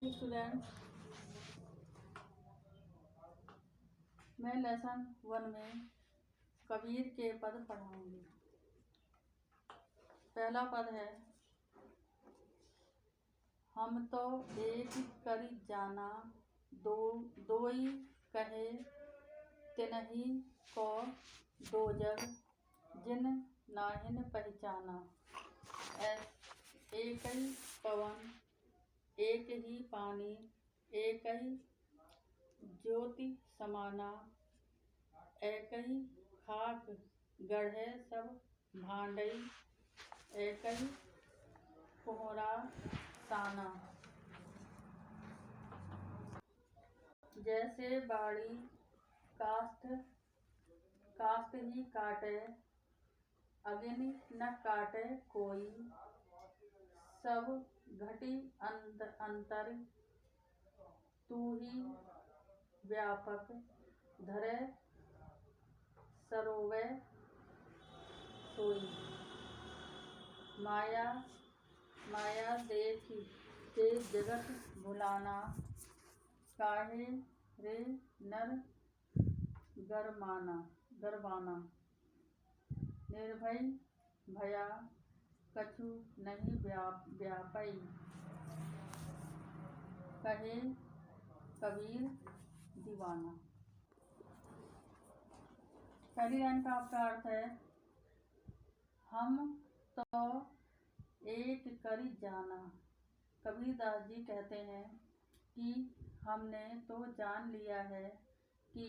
Students, मैं lesson 1 में कबीर के पद पढ़ाऊंगी। पहला पद है, हम तो एक करी जाना, दोई कहे तिनहि को दो जग, जिन नाहिन पहचाना। एक ही पवन एक ही पानी, एक ही ज्योति समाना। एक ही खाक गढ़े सब भांडई, एक ही कोहरा साना। जैसे बाड़ी कास्त ही काटे, अग्नि न काटे कोई। सब घटी अंतर तू ही व्यापक, धरे सरोवे सोई। माया देख के जगत भुलाना, काहे रे नर गरबाना। निर्भय भया कछु नहीं व्यापई, कहे कबीर दीवाना। पहली लाइन का आपका अर्थ है, हम तो एक करी जाना। कबीरदास जी कहते हैं कि हमने तो जान लिया है कि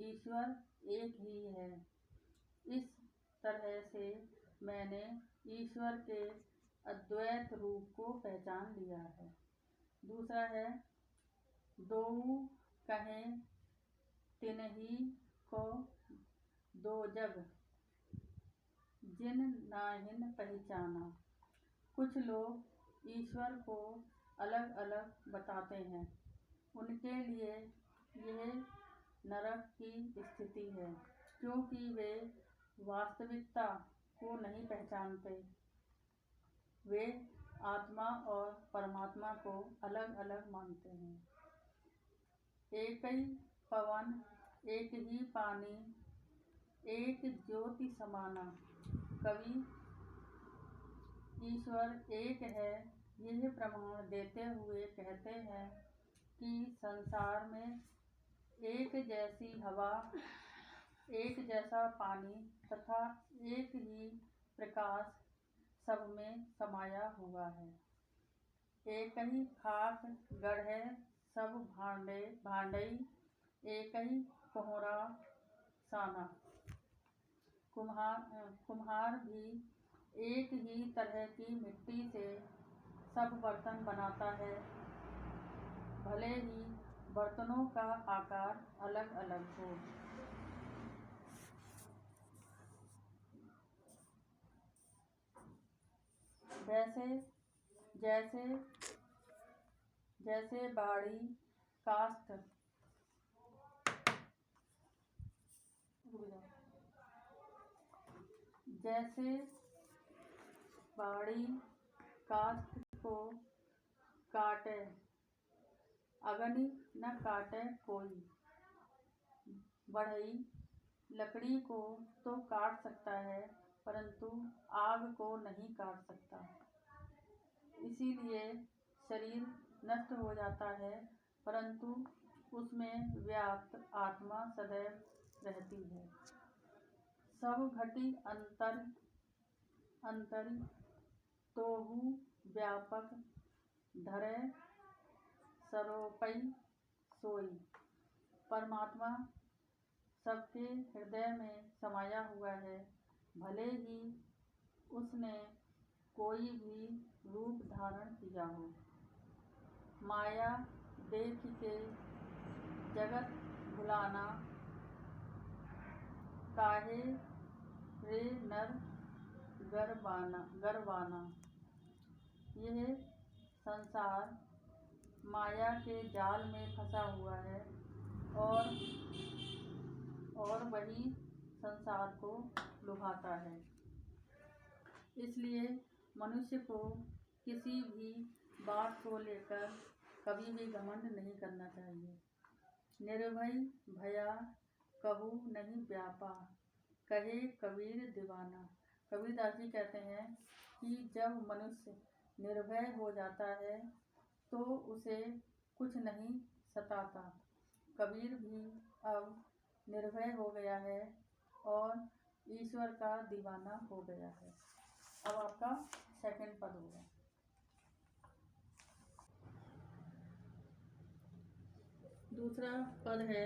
ईश्वर एक ही है। इस तरह से मैंने ईश्वर के अद्वैत रूप को पहचान लिया है। दूसरा है, दोऊ कहें तिनहि को दो जग, जिन नाहिन पहचाना। कुछ लोग ईश्वर को अलग अलग बताते हैं, उनके लिए यह नरक की स्थिति है, क्योंकि वे वास्तविकता को नहीं पहचानते। वे आत्मा और परमात्मा को अलग अलग मानते हैं। एक ही पवन एक ही पानी, एक ज्योति समाना। कवि ईश्वर एक है यह प्रमाण देते हुए कहते हैं कि संसार में एक जैसी हवा, एक जैसा पानी तथा एक ही प्रकाश सब में समाया हुआ है। एक ही खाक गढ़े सब भांडई, एक ही कोहरा साना। कुम्हार भी एक ही तरह की मिट्टी से सब बर्तन बनाता है, भले ही बर्तनों का आकार अलग अलग हो। जैसे बाड़ी कास्त को काटे, अग्नि न काटे कोई। बढ़ई लकड़ी को तो काट सकता है, परंतु आग को नहीं काट सकता। इसीलिए शरीर नष्ट हो जाता है, परंतु उसमें व्याप्त आत्मा सदैव रहती है। सब घटी अंतर तोहु व्यापक, धरे सरोपई सोई। परमात्मा सबके हृदय में समाया हुआ है, भले ही उसने कोई भी रूप धारण किया हो। माया देख के जगत भुलाना, काहे रे नर गरबाना। यह संसार माया के जाल में फंसा हुआ है और वही संसार को लुभाता है। इसलिए मनुष्य को किसी भी बात को लेकर कभी भी घमंड नहीं करना चाहिए। निर्भय भया कहू नहीं व्यापा, कहे कबीर दीवाना। कबीरदास जी कहते हैं कि जब मनुष्य निर्भय हो जाता है तो उसे कुछ नहीं सताता। कबीर भी अब निर्भय हो गया है और ईश्वर का दीवाना हो गया है। अब आपका सेकंड पद होगा। दूसरा पद है,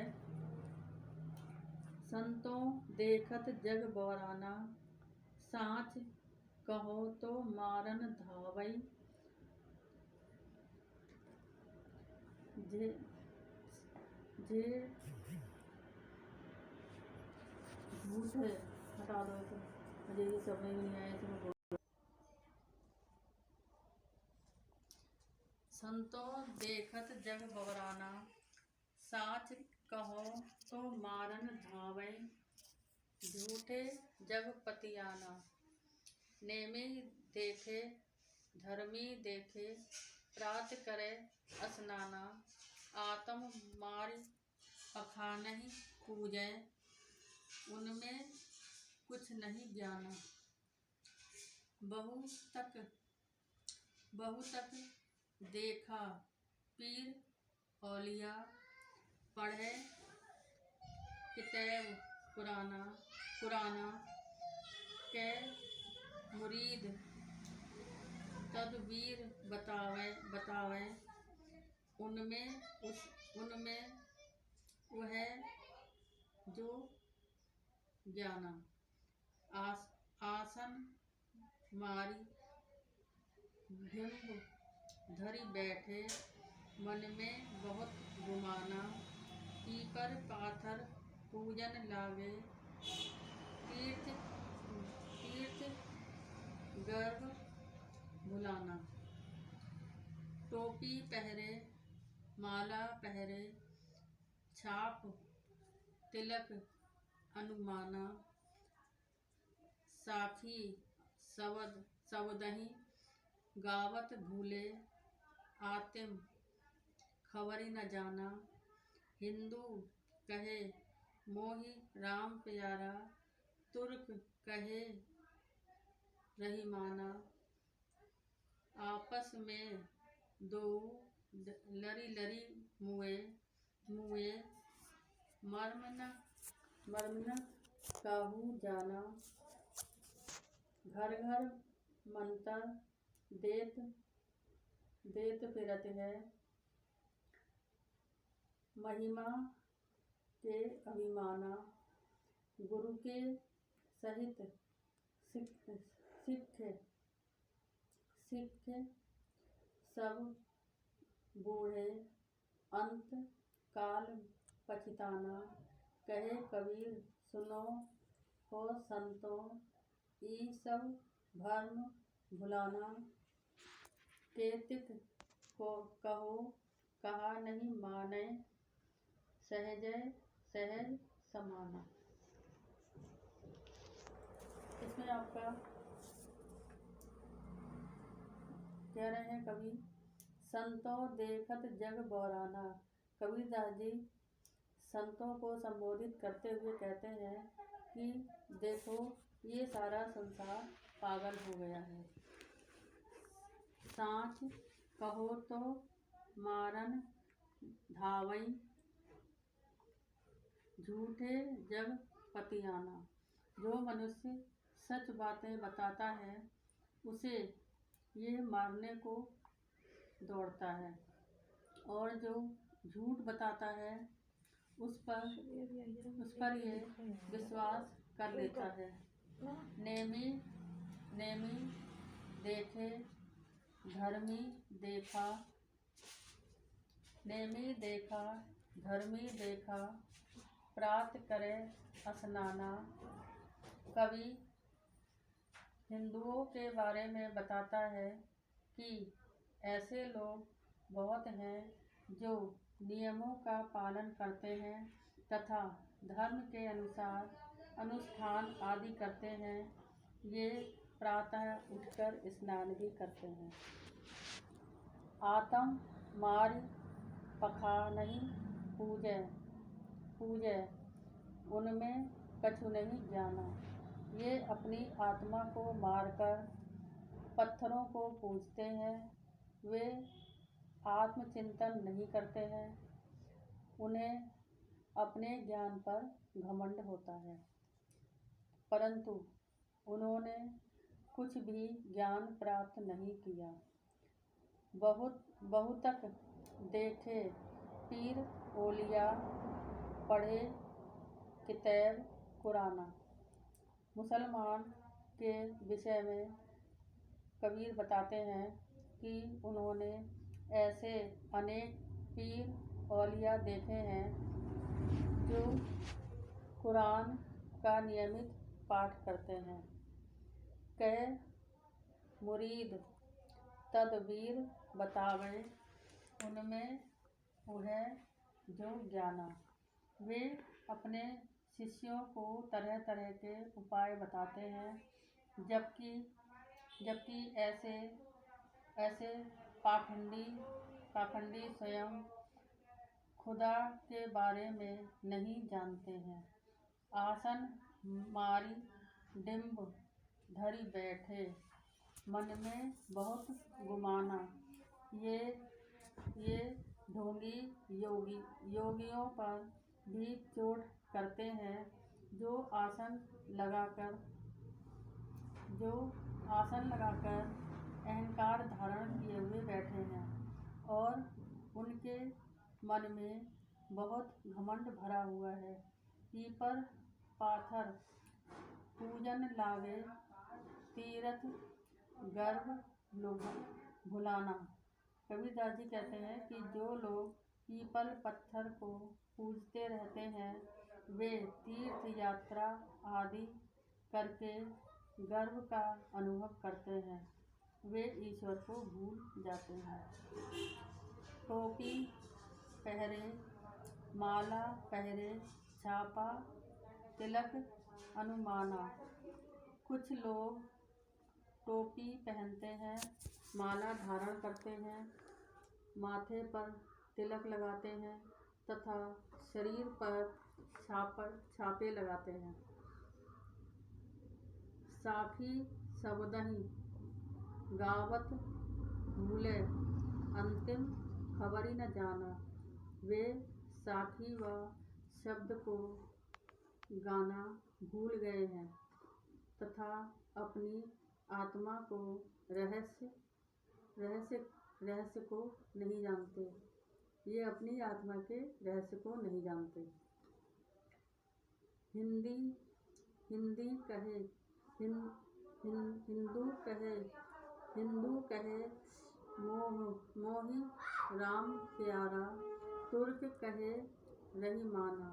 संतों देखत जग बौराना, साँच कहो तो मारन धावई, जे झूठ है। हटा दो इसे, मुझे ये समझ नहीं आया इसे मैं बोल। संतों देखत जग बौराना, साँच कहो तो मारन धावै, झूठे जग पतियाना। नेमी देखे धर्मी देखे, प्रात करे स्नाना। आत्म मार अखानहि पूजै, उनमें कुछ नहीं जाना। बहु तक देखा पीर औलिया, पढ़े किताब पुराना। के मुरीद तदबीर बतावे, उनमें वह जो जाना। आसन मारी भिंब धरि बैठे, मन में बहुत गुमाना। पीपर पाथर पूजन लागे, तीर्थ गर्भ भुलाना। टोपी पहरे माला पहरे, छाप तिलक अनुमाना। साखी सवदहि गावत भूले, आतिम खबरी न जाना। हिंदू कहे मोहि राम प्यारा, तुर्क कहे रहीमाना। आपस में दो लरी मुए, मर्म न काहू जाना। घर मंतर देत फिरत है, महिमा के अभिमाना। गुरु के सहित सिख सब बूढ़े, अंत काल पछताना। कहे कबीर सुनो हो संतों, ई सब भरम भुलाना। केतिक को कहो कहा नहीं माने, सहज समाना। इसमें आपका कह रहे हैं कवि, संतों देखत जग बौराना। कबीरदास जी संतों को संबोधित करते हुए कहते हैं कि देखो ये सारा संसार पागल हो गया है। साँच कहो तो मारन धावई, झूठे जग पतियाना। जो मनुष्य सच बातें बताता है उसे ये मारने को दौड़ता है, और जो झूठ बताता है उस पर ये विश्वास कर लेता है। नेमी देखे धर्मी देखा, नेमी देखा धर्मी देखा, प्रात करे स्नाना। कवि हिंदुओं के बारे में बताता है कि ऐसे लोग बहुत हैं जो नियमों का पालन करते हैं तथा धर्म के अनुसार अनुष्ठान आदि करते हैं। ये प्रातः उठकर स्नान भी करते हैं। आत्म मारि पखानहि पूजै उनमें कछु नहीं जाना। ये अपनी आत्मा को मारकर पत्थरों को पूजते हैं। वे आत्मचिंतन नहीं करते हैं। उन्हें अपने ज्ञान पर घमंड होता है, परंतु उन्होंने कुछ भी ज्ञान प्राप्त नहीं किया। बहुतक देखे पीर ओलिया, पढ़े किताब कुराना। मुसलमान के विषय में कबीर बताते हैं कि उन्होंने ऐसे अनेक पीर औलिया देखे हैं जो कुरान का नियमित पाठ करते हैं। कै मुरीद तदबीर बतावे, उनमें उन्हें जो ज्ञाना। वे अपने शिष्यों को तरह तरह के उपाय बताते हैं, जबकि ऐसे पाखंडी स्वयं खुदा के बारे में नहीं जानते हैं। आसन मारी डिंब धरि बैठे, मन में बहुत गुमाना। ये ढोंगी योगियों पर भी चोट करते हैं, जो आसन लगाकर अहंकार धारण किए हुए बैठे हैं और उनके मन में बहुत घमंड भरा हुआ है। पीपर पाथर पूजन लागे, तीरथ गर्भ भुलाना। कबीरदास जी कहते हैं कि जो लोग पीपल पत्थर को पूजते रहते हैं, वे तीर्थ यात्रा आदि करके गर्व का अनुभव करते हैं। वे ईश्वर को भूल जाते हैं। टोपी पहरे, माला पहरे, छापा तिलक अनुमाना। कुछ लोग टोपी पहनते हैं, माला धारण करते हैं, माथे पर तिलक लगाते हैं तथा शरीर पर छापे लगाते हैं। साखी सबदहि गावत भूले, अंतिम खबरी न जाना। वे साखी व शब्द को गाना भूल गए हैं तथा अपनी आत्मा को रहस्य को नहीं जानते। ये अपनी आत्मा के रहस्य को नहीं जानते। हिंदू कहे मोही राम प्यारा, तुर्क कहे रही माना।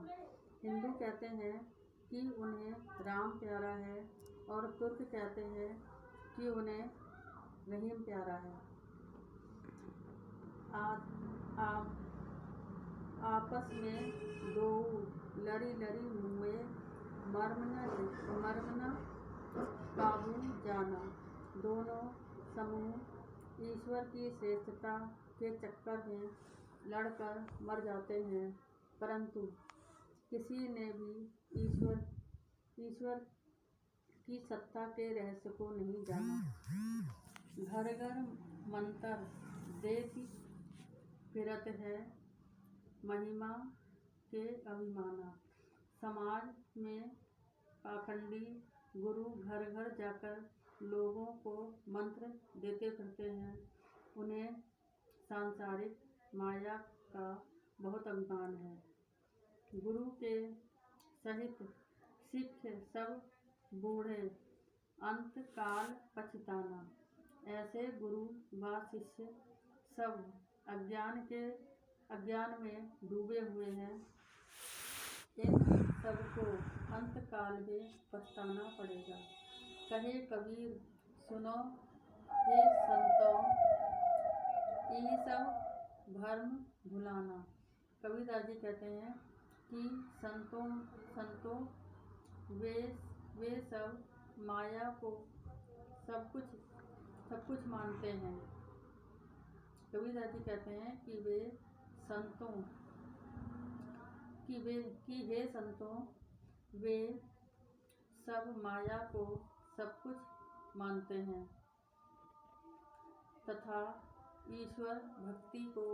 हिंदू कहते हैं कि उन्हें राम प्यारा है और तुर्क कहते हैं कि उन्हें रहीम प्यारा है। आपस में दो लड़ी मुए, मर्म न काबू जाना। दोनों समूह ईश्वर की श्रेष्ठता के चक्कर में लड़कर मर जाते हैं, परंतु किसी ने भी ईश्वर की सत्ता के रहस्य को नहीं जाना। घर घर मंत्र देती फिरत है, महिमा के अभिमाना। समाज में पाखंडी गुरु घर घर जाकर लोगों को मंत्र देते फिरते हैं। उन्हें सांसारिक माया का बहुत अभिमान है। गुरु के सहित शिष्य सब बूढ़े, अंत काल पछताना। ऐसे गुरु व शिष्य सब अज्ञान में डूबे हुए हैं। इन सबको अंत काल में पछताना पड़ेगा। कहे कबीर सुनो हे संतों, यही सब भ्रम भुलाना। कबीरदास जी कहते हैं कि संतों वे सब माया को सब कुछ मानते हैं। कबीरदास जी कहते हैं कि वे संतों हे संतों, वे सब माया को सब कुछ मानते हैं तथा ईश्वर भक्ति को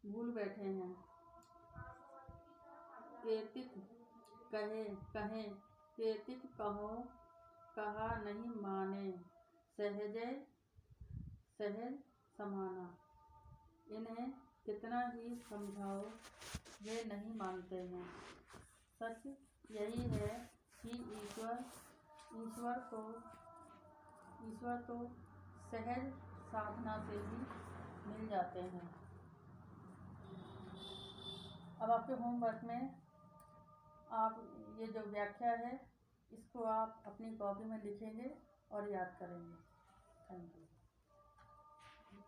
भूल बैठे हैं। एतिक कहें एतिक कहो कहा नहीं माने, सहज समाना। इन्हें कितना ही समझाओ वे नहीं मानते हैं। सच यही है कि ईश्वर तो सहज साधना से ही मिल जाते हैं। अब आपके होमवर्क में आप ये जो व्याख्या है इसको आप अपनी कॉपी में लिखेंगे और याद करेंगे। Thank you.